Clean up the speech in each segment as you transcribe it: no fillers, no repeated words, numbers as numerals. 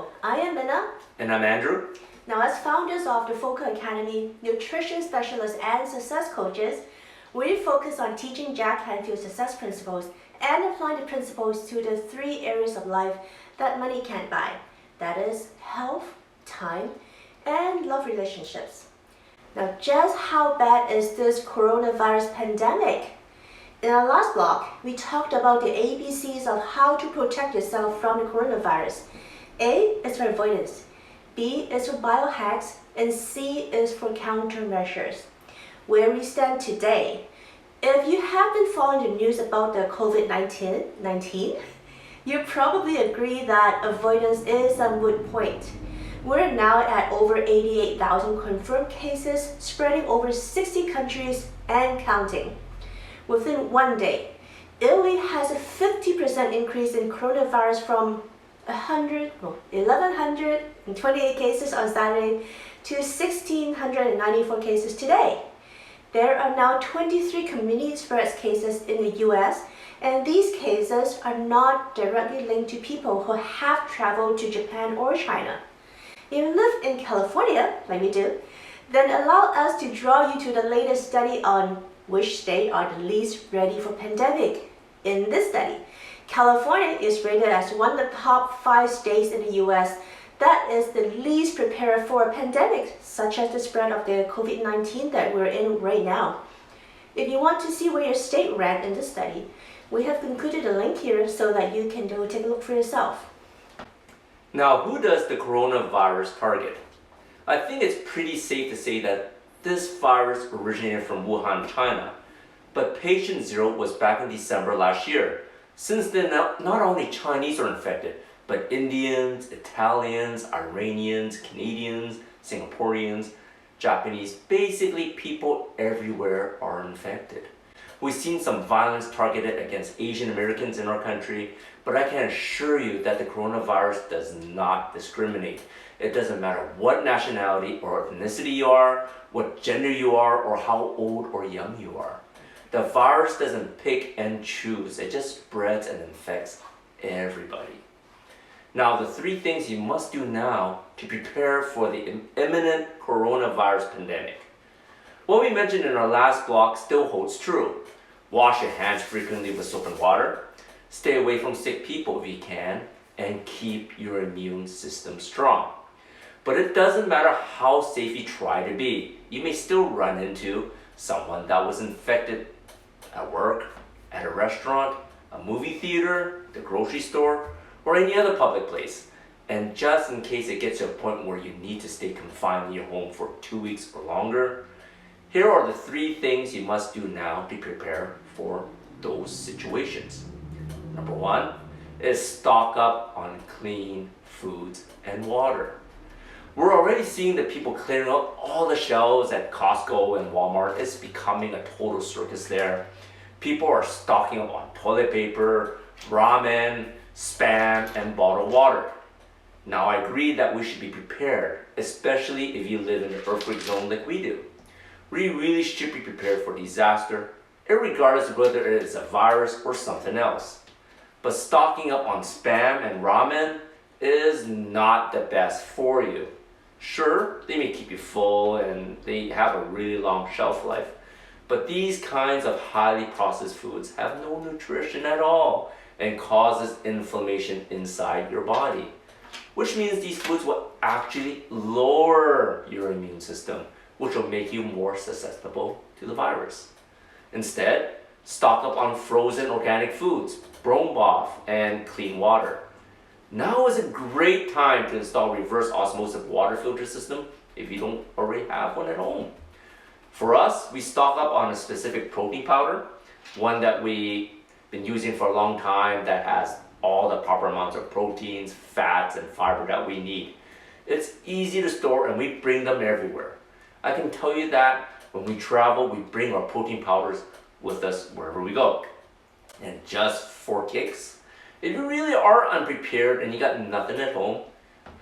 Hello, I am Minna. And I'm Andrew. Now, as founders of the Foco Academy, nutrition specialists and success coaches, we focus on teaching Jack Canfield success principles and applying the principles to the 3 areas of life that money can't buy. That is health, time, and love relationships. Now, just how bad is this coronavirus pandemic? In our last block, we talked about the ABCs of how to protect yourself from the coronavirus. A is for avoidance, B is for biohacks, and C is for countermeasures. Where we stand today, if you have been following the news about the COVID-19, you probably agree that avoidance is a moot point. We're now at over 88,000 confirmed cases spreading over 60 countries and counting. Within one day, Italy has a 50% increase in coronavirus from 1,128 cases on Saturday to 1,694 cases today. There are now 23 community spread cases in the US, and these cases are not directly linked to people who have traveled to Japan or China. If you live in California, like we do, then allow us to draw you to the latest study on which states are the least ready for pandemic. In this study, California is rated as one of the top 5 states in the US that is the least prepared for a pandemic, such as the spread of the COVID-19 that we're in right now. If you want to see where your state ranked in this study, we have included a link here so that you can go take a look for yourself. Now, who does the coronavirus target? I think it's pretty safe to say that this virus originated from Wuhan, China, but patient 0 was back in December last year. Since then, not only Chinese are infected, but Indians, Italians, Iranians, Canadians, Singaporeans, Japanese, basically people everywhere are infected. We've seen some violence targeted against Asian Americans in our country, but I can assure you that the coronavirus does not discriminate. It doesn't matter what nationality or ethnicity you are, what gender you are, or how old or young you are. The virus doesn't pick and choose. It just spreads and infects everybody. Now, the 3 things you must do now to prepare for the imminent coronavirus pandemic. What we mentioned in our last block still holds true. Wash your hands frequently with soap and water. Stay away from sick people if you can, and keep your immune system strong. But it doesn't matter how safe you try to be. You may still run into someone that was infected at work, at a restaurant, a movie theater, the grocery store, or any other public place. And just in case it gets to a point where you need to stay confined in your home for 2 weeks or longer, here are the 3 things you must do now to prepare for those situations. Number 1 is stock up on clean foods and water. We're already seeing that people clearing out all the shelves at Costco and Walmart. It's becoming a total circus there. People are stocking up on toilet paper, ramen, Spam, and bottled water. Now, I agree that we should be prepared, especially if you live in an earthquake zone like we do. We really should be prepared for disaster, regardless of whether it is a virus or something else. But stocking up on Spam and ramen is not the best for you. Sure, they may keep you full and they have a really long shelf life, but these kinds of highly processed foods have no nutrition at all and causes inflammation inside your body, which means these foods will actually lower your immune system, which will make you more susceptible to the virus. Instead, stock up on frozen organic foods, brome bath, and clean water. Now is a great time to install reverse osmosis water filter system if you don't already have one at home. For us, we stock up on a specific protein powder, one that we've been using for a long time that has all the proper amounts of proteins, fats, and fiber that we need. It's easy to store and we bring them everywhere. I can tell you that when we travel, we bring our protein powders with us wherever we go. And just for kicks, if you really are unprepared and you got nothing at home,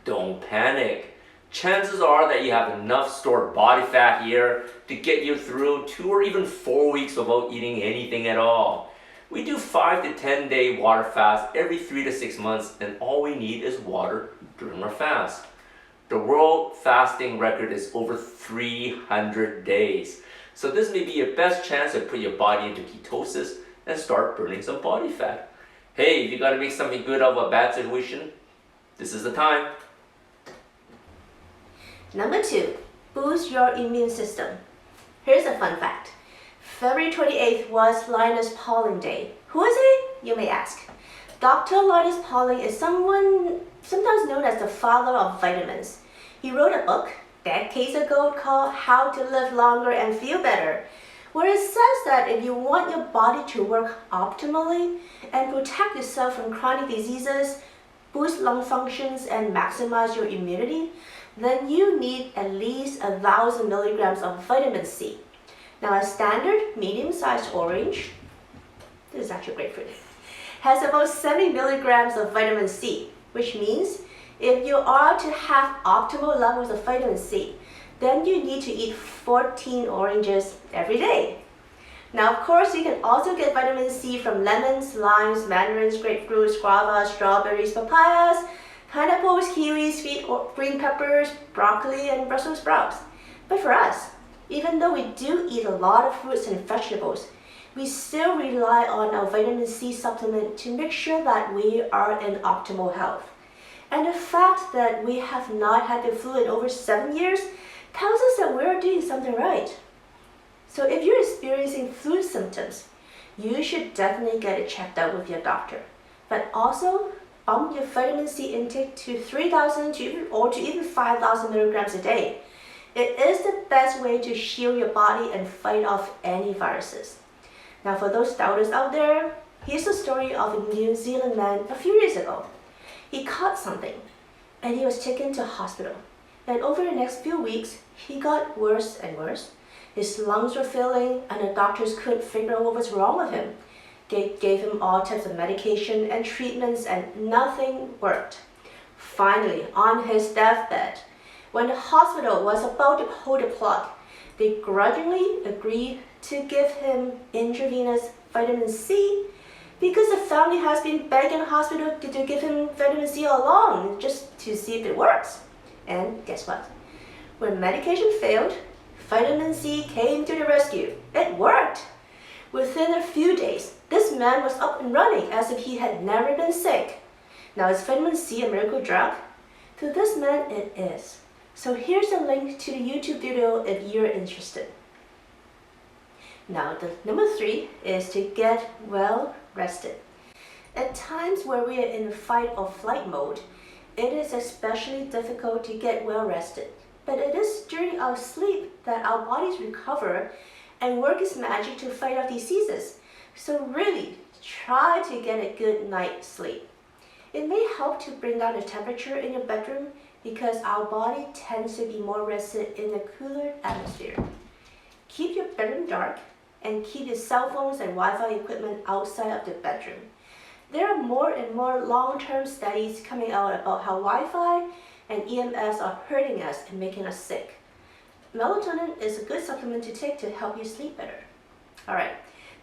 don't panic. Chances are that you have enough stored body fat here to get you through 2 or even 4 weeks without eating anything at all. We do 5 to 10 day water fast every 3 to 6 months, and all we need is water during our fast. The world fasting record is over 300 days. So this may be your best chance to put your body into ketosis and start burning some body fat. Hey, if you gotta make something good out of a bad situation, this is the time. Number 2, boost your immune system. Here's a fun fact. February 28th was Linus Pauling Day. Who is he, you may ask? Dr. Linus Pauling is someone sometimes known as the father of vitamins. He wrote a book decades ago called How to Live Longer and Feel Better, where it says that if you want your body to work optimally and protect yourself from chronic diseases, boost lung functions, and maximize your immunity, then you need at least 1,000 milligrams of vitamin C. Now, a standard medium-sized orange, this is actually grapefruit, has about 70 milligrams of vitamin C, which means if you are to have optimal levels of vitamin C, then you need to eat 14 oranges every day. Now, of course, you can also get vitamin C from lemons, limes, mandarins, grapefruits, guavas, strawberries, papayas, pineapples, kiwis, sweet or green peppers, broccoli, and Brussels sprouts. But for us, even though we do eat a lot of fruits and vegetables, we still rely on our vitamin C supplement to make sure that we are in optimal health. And the fact that we have not had the flu in over 7 years tells us that we're doing something right. So if you're experiencing flu symptoms, you should definitely get it checked out with your doctor. But also, bump your vitamin C intake to 3,000 or to even 5,000 milligrams a day. It is the best way to shield your body and fight off any viruses. Now, for those doubters out there, here's a story of a New Zealand man a few years ago. He caught something and he was taken to hospital. And over the next few weeks, he got worse and worse. His lungs were failing and the doctors couldn't figure out what was wrong with him. They gave him all types of medication and treatments and nothing worked. Finally, on his deathbed, when the hospital was about to pull the plug, they grudgingly agreed to give him intravenous vitamin C because the family has been begging the hospital to give him vitamin C all along just to see if it works. And guess what? When medication failed, vitamin C came to the rescue. It worked! Within a few days, this man was up and running as if he had never been sick. Now, is vitamin C a miracle drug? To this man, it is. So here's a link to the YouTube video if you're interested. Now, the number 3 is to get well rested. At times where we are in fight or flight mode, it is especially difficult to get well rested. But it is during our sleep that our bodies recover and work its magic to fight off diseases. So really, try to get a good night's sleep. It may help to bring down the temperature in your bedroom because our body tends to be more rested in a cooler atmosphere. Keep your bedroom dark and keep your cell phones and Wi-Fi equipment outside of the bedroom. There are more and more long-term studies coming out about how Wi-Fi and EMFs are hurting us and making us sick. Melatonin is a good supplement to take to help you sleep better. Alright,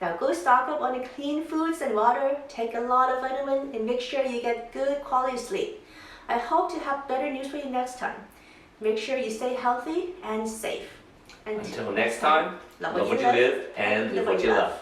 now go stock up on the clean foods and water, take a lot of vitamin, and make sure you get good quality sleep. I hope to have better news for you next time. Make sure you stay healthy and safe. Until next time, love what you live and live what you love.